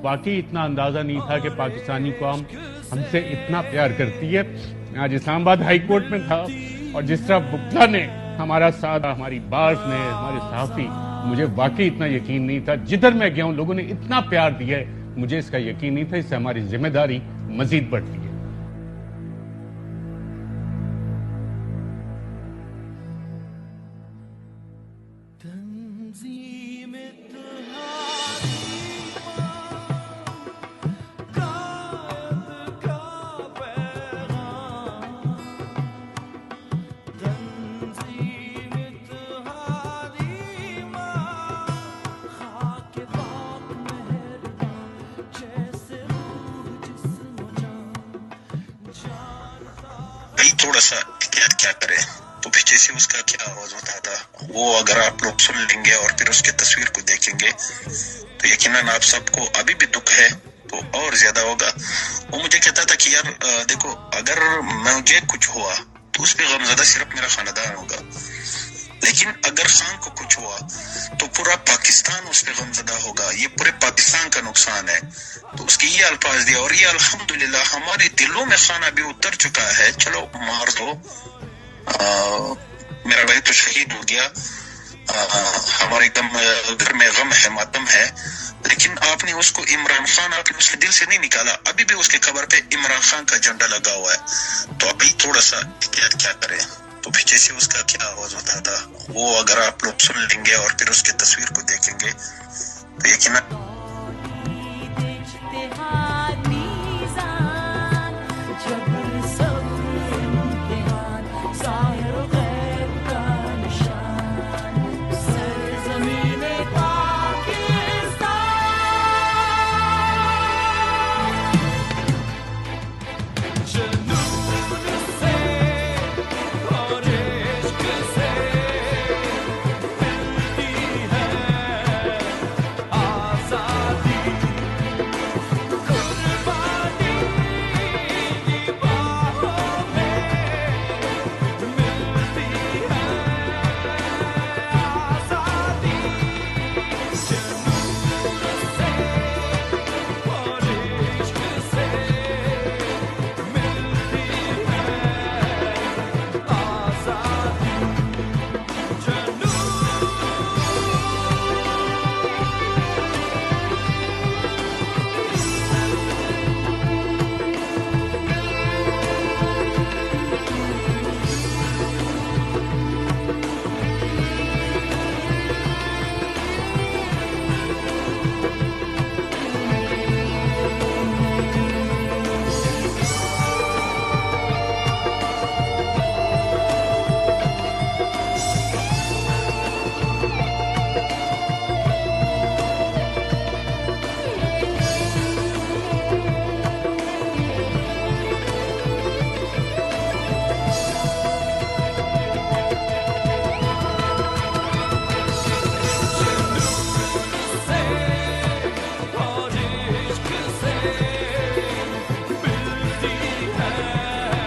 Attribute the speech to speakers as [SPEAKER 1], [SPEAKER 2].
[SPEAKER 1] वाकई इतना अंदाज़ा नहीं था कि पाकिस्तानी कौम हमसे इतना प्यार करती है। आज इस्लामाबाद हाई कोर्ट में था और जिस तरह बुकला ने हमारा साथ, हमारी बार्स ने, हमारे सहाफ़ी, मुझे वाकई इतना यकीन नहीं था। जिधर मैं गया हूँ लोगों ने इतना प्यार दिया है, मुझे इसका यकीन नहीं था। इससे हमारी जिम्मेदारी मजीद बढ़ती है।
[SPEAKER 2] भाई थोड़ा सा क्या करे तो पीछे से उसका क्या आवाज होता था वो अगर आप लोग सुन लेंगे और फिर उसके तस्वीर को देखेंगे तो यकीनन आप सबको अभी भी दुख है तो और ज्यादा होगा। वो मुझे कहता था कि यार देखो अगर मुझे कुछ हुआ तो उस पे गमज़दा सिर्फ मेरा खानदान होगा, लेकिन अगर खान को कुछ हुआ तो पूरा पाकिस्तान उस पे गमज़दा होगा, ये पूरे पाकिस्तान का नुकसान है। तो उसके ये अल्फाज दिया और ये अल्हम्दुलिल्लाह हमारे दिलों में खाना भी उतर चुका है। चलो मार दो, मेरा भाई तो शहीद हो गया, हमारे घर में गम है, मातम है, लेकिन आपने उसको इमरान खान आपने उसके दिल से नहीं निकाला। अभी भी उसके कब्र पे इमरान खान का झंडा लगा हुआ है। तो अभी थोड़ा सा क्या करें तो पीछे से उसका क्या आवाज होता था वो अगर आप लोग सुन लेंगे और फिर उसके तस्वीर को देखेंगे तो यकीनन